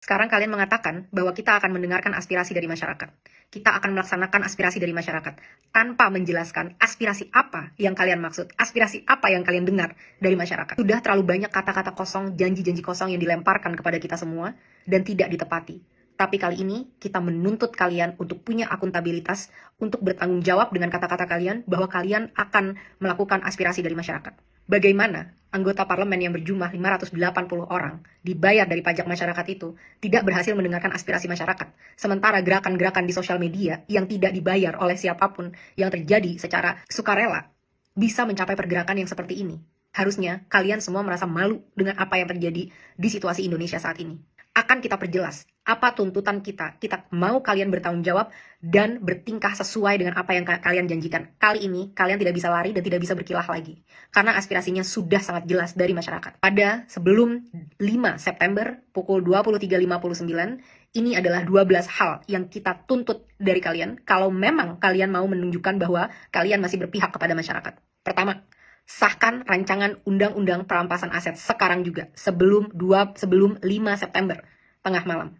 Sekarang kalian mengatakan bahwa kita akan mendengarkan aspirasi dari masyarakat. Kita akan melaksanakan aspirasi dari masyarakat tanpa menjelaskan aspirasi apa yang kalian maksud, aspirasi apa yang kalian dengar dari masyarakat. Sudah terlalu banyak kata-kata kosong, janji-janji kosong yang dilemparkan kepada kita semua dan tidak ditepati. Tapi kali ini kita menuntut kalian untuk punya akuntabilitas, untuk bertanggung jawab dengan kata-kata kalian bahwa kalian akan melakukan aspirasi dari masyarakat. Bagaimana anggota parlemen yang berjumlah 580 orang dibayar dari pajak masyarakat itu tidak berhasil mendengarkan aspirasi masyarakat. Sementara gerakan-gerakan di sosial media yang tidak dibayar oleh siapapun yang terjadi secara sukarela bisa mencapai pergerakan yang seperti ini. Harusnya kalian semua merasa malu dengan apa yang terjadi di situasi Indonesia saat ini. Akan kita perjelas apa tuntutan kita. Kita mau kalian bertanggung jawab dan bertingkah sesuai dengan apa yang kalian janjikan. Kali ini kalian tidak bisa lari dan tidak bisa berkilah lagi. Karena aspirasinya sudah sangat jelas dari masyarakat. Pada sebelum 5 September pukul 23.59, ini adalah 12 hal yang kita tuntut dari kalian kalau memang kalian mau menunjukkan bahwa kalian masih berpihak kepada masyarakat. Pertama, sahkan rancangan undang-undang perampasan aset sekarang juga, sebelum 5 September, tengah malam.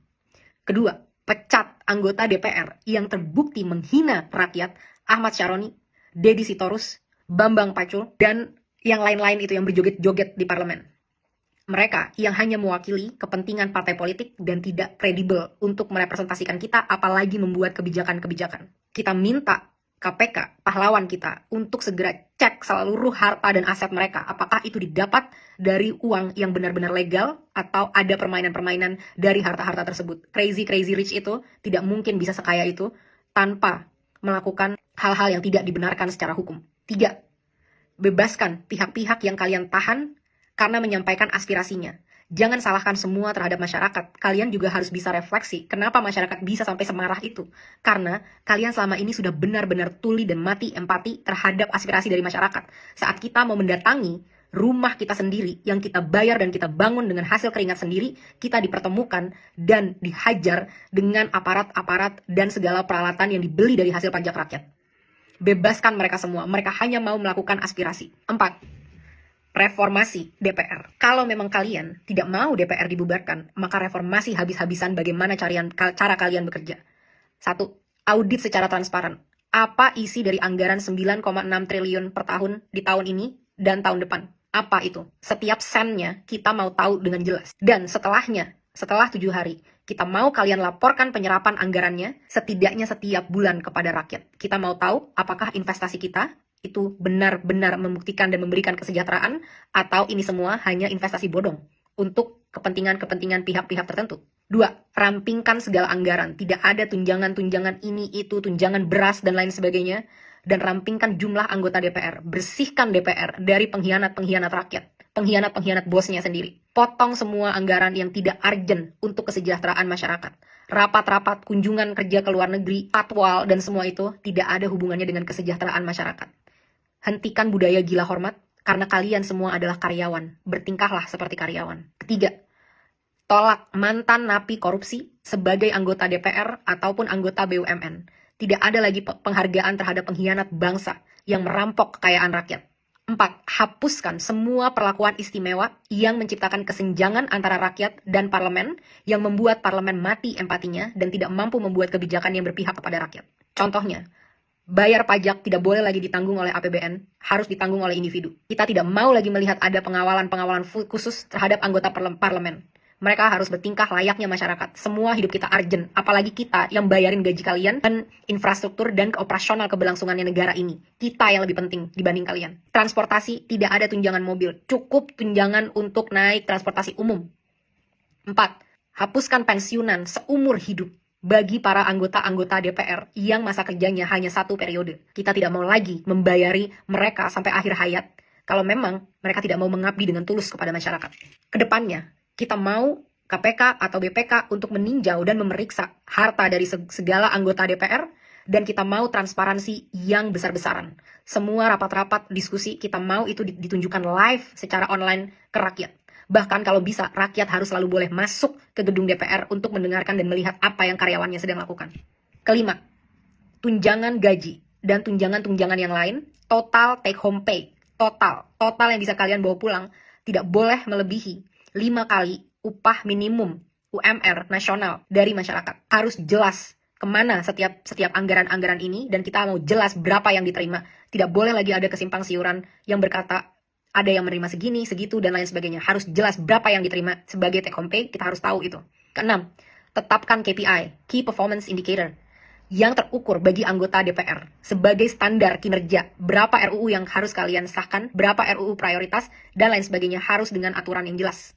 Kedua, pecat anggota DPR yang terbukti menghina rakyat, Ahmad Syaroni, Deddy Sitorus, Bambang Pacul, dan yang lain-lain itu yang berjoget-joget di parlemen. Mereka yang hanya mewakili kepentingan partai politik dan tidak kredibel untuk merepresentasikan kita, apalagi membuat kebijakan-kebijakan. Kita minta KPK, pahlawan kita, untuk segera cek seluruh harta dan aset mereka. Apakah itu didapat dari uang yang benar-benar legal atau ada permainan-permainan dari harta-harta tersebut. Crazy rich itu tidak mungkin bisa sekaya itu tanpa melakukan hal-hal yang tidak dibenarkan secara hukum. 3. Bebaskan pihak-pihak yang kalian tahan karena menyampaikan aspirasinya. Jangan salahkan semua terhadap masyarakat. Kalian juga harus bisa refleksi kenapa masyarakat bisa sampai semarah itu. Karena kalian selama ini sudah benar-benar tuli dan mati empati terhadap aspirasi dari masyarakat. Saat kita mau mendatangi rumah kita sendiri yang kita bayar dan kita bangun dengan hasil keringat sendiri, kita dipertemukan dan dihajar dengan aparat-aparat dan segala peralatan yang dibeli dari hasil pajak rakyat. Bebaskan mereka semua. Mereka hanya mau melakukan aspirasi. 4. Reformasi DPR. Kalau memang kalian tidak mau DPR dibubarkan, maka reformasi habis-habisan bagaimana cara kalian bekerja. 1. Audit secara transparan. Apa isi dari anggaran 9,6 triliun per tahun di tahun ini dan tahun depan? Apa itu? Setiap sennya kita mau tahu dengan jelas. Dan setelahnya, setelah 7 hari, kita mau kalian laporkan penyerapan anggarannya setidaknya setiap bulan kepada rakyat. Kita mau tahu apakah investasi kita itu benar-benar membuktikan dan memberikan kesejahteraan, atau ini semua hanya investasi bodong untuk kepentingan-kepentingan pihak-pihak tertentu. 2. Rampingkan segala anggaran. Tidak ada tunjangan-tunjangan ini, itu, tunjangan beras, dan lain sebagainya. Dan rampingkan jumlah anggota DPR. Bersihkan DPR dari pengkhianat-pengkhianat rakyat. Pengkhianat-pengkhianat bosnya sendiri. Potong semua anggaran yang tidak urgent untuk kesejahteraan masyarakat. Rapat-rapat, kunjungan kerja ke luar negeri, patwal, dan semua itu tidak ada hubungannya dengan kesejahteraan masyarakat. Hentikan budaya gila hormat, karena kalian semua adalah karyawan. Bertingkahlah seperti karyawan. Ketiga, tolak mantan napi korupsi sebagai anggota DPR ataupun anggota BUMN. Tidak ada lagi penghargaan terhadap pengkhianat bangsa yang merampok kekayaan rakyat. 4. Hapuskan semua perlakuan istimewa yang menciptakan kesenjangan antara rakyat dan parlemen, yang membuat parlemen mati empatinya dan tidak mampu membuat kebijakan yang berpihak kepada rakyat. Contohnya, bayar pajak tidak boleh lagi ditanggung oleh APBN, harus ditanggung oleh individu. Kita tidak mau lagi melihat ada pengawalan-pengawalan khusus terhadap anggota parlemen. Mereka harus bertingkah layaknya masyarakat. Semua hidup kita urgent, apalagi kita yang bayarin gaji kalian dan infrastruktur dan operasional keberlangsungannya negara ini. Kita yang lebih penting dibanding kalian. Transportasi, tidak ada tunjangan mobil, cukup tunjangan untuk naik transportasi umum. 4. Hapuskan pensiunan seumur hidup bagi para anggota-anggota DPR yang masa kerjanya hanya 1 periode. Kita tidak mau lagi membayari mereka sampai akhir hayat kalau memang mereka tidak mau mengabdi dengan tulus kepada masyarakat. Kedepannya, kita mau KPK atau BPK untuk meninjau dan memeriksa harta dari segala anggota DPR, dan kita mau transparansi yang besar-besaran. Semua rapat-rapat diskusi kita mau itu ditunjukkan live secara online ke rakyat. Bahkan kalau bisa, rakyat harus selalu boleh masuk ke gedung DPR untuk mendengarkan dan melihat apa yang karyawannya sedang lakukan. Kelima, tunjangan gaji dan tunjangan-tunjangan yang lain, total take home pay, total yang bisa kalian bawa pulang, tidak boleh melebihi 5 kali upah minimum UMR nasional dari masyarakat. Harus jelas kemana setiap anggaran-anggaran ini, dan kita mau jelas berapa yang diterima. Tidak boleh lagi ada kesimpang siuran yang berkata ada yang menerima segini, segitu, dan lain sebagainya. Harus jelas berapa yang diterima sebagai take home pay, kita harus tahu itu. Keenam, tetapkan KPI, Key Performance Indicator, yang terukur bagi anggota DPR sebagai standar kinerja. Berapa RUU yang harus kalian sahkan, berapa RUU prioritas, dan lain sebagainya, harus dengan aturan yang jelas.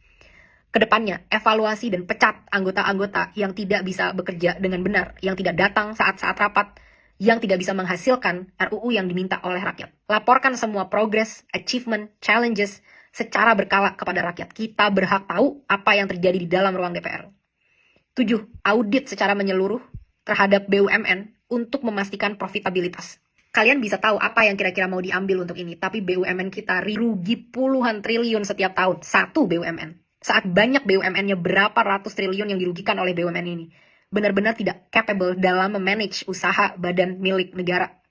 Kedepannya, evaluasi dan pecat anggota-anggota yang tidak bisa bekerja dengan benar, yang tidak datang saat-saat rapat, yang tidak bisa menghasilkan RUU yang diminta oleh rakyat. Laporkan semua progress, achievement, challenges secara berkala kepada rakyat. Kita berhak tahu apa yang terjadi di dalam ruang DPR. 7. Audit secara menyeluruh terhadap BUMN untuk memastikan profitabilitas. Kalian bisa tahu apa yang kira-kira mau diambil untuk ini, tapi BUMN kita rugi puluhan triliun setiap tahun. Satu BUMN. Saat banyak BUMN-nya berapa ratus triliun yang dirugikan oleh BUMN ini. Benar-benar tidak capable dalam memanage usaha badan milik negara.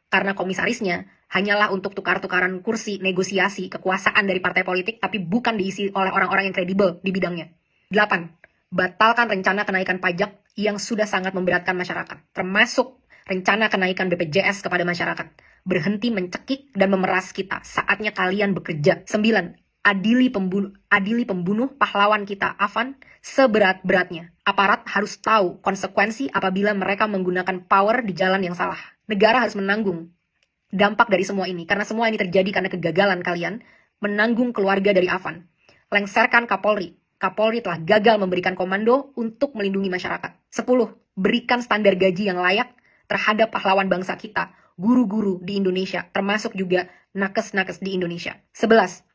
Karena komisarisnya hanyalah untuk tukar-tukaran kursi, negosiasi, kekuasaan dari partai politik, tapi bukan diisi oleh orang-orang yang kredibel di bidangnya. 8. Batalkan rencana kenaikan pajak yang sudah sangat memberatkan masyarakat, termasuk rencana kenaikan BPJS kepada masyarakat. Berhenti mencekik dan memeras kita. Saatnya kalian bekerja. 9. Adili pembunuh pahlawan kita, Afan, seberat-beratnya. Aparat harus tahu konsekuensi apabila mereka menggunakan power di jalan yang salah. Negara harus menanggung dampak dari semua ini, karena semua ini terjadi karena kegagalan kalian menanggung keluarga dari Afan. Lengserkan Kapolri. Kapolri telah gagal memberikan komando untuk melindungi masyarakat. 10. Berikan standar gaji yang layak terhadap pahlawan bangsa kita, guru-guru di Indonesia, termasuk juga nakes-nakes di Indonesia. 11.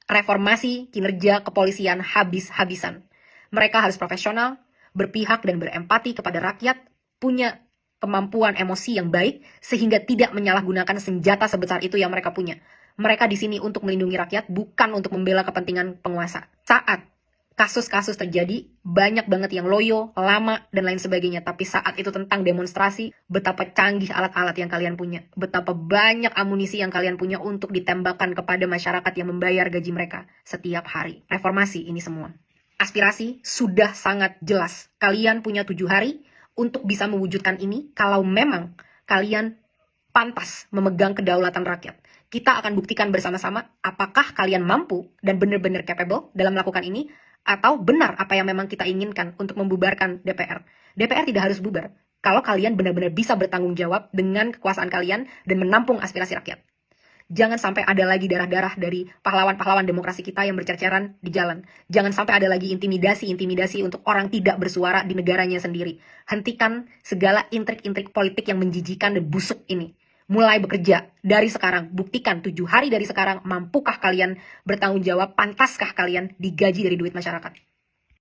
Reformasi kinerja kepolisian habis-habisan. Mereka harus profesional, berpihak dan berempati kepada rakyat, punya kemampuan emosi yang baik, sehingga tidak menyalahgunakan senjata sebesar itu yang mereka punya. Mereka di sini untuk melindungi rakyat, bukan untuk membela kepentingan penguasa. Saat kasus-kasus terjadi, banyak banget yang loyo, lama, dan lain sebagainya. Tapi saat itu tentang demonstrasi, betapa canggih alat-alat yang kalian punya. Betapa banyak amunisi yang kalian punya untuk ditembakkan kepada masyarakat yang membayar gaji mereka setiap hari. Reformasi ini semua. Aspirasi sudah sangat jelas. Kalian punya 7 hari untuk bisa mewujudkan ini, kalau memang kalian pantas memegang kedaulatan rakyat. Kita akan buktikan bersama-sama apakah kalian mampu dan benar-benar capable dalam melakukan ini, atau benar apa yang memang kita inginkan untuk membubarkan DPR. DPR tidak harus bubar kalau kalian benar-benar bisa bertanggung jawab dengan kekuasaan kalian dan menampung aspirasi rakyat. Jangan sampai ada lagi darah-darah dari pahlawan-pahlawan demokrasi kita yang bercerceran di jalan. Jangan sampai ada lagi intimidasi-intimidasi untuk orang tidak bersuara di negaranya sendiri. Hentikan segala intrik-intrik politik yang menjijikan dan busuk ini. Mulai bekerja dari sekarang. Buktikan 7 hari dari sekarang, mampukah kalian bertanggung jawab, pantaskah kalian digaji dari duit masyarakat.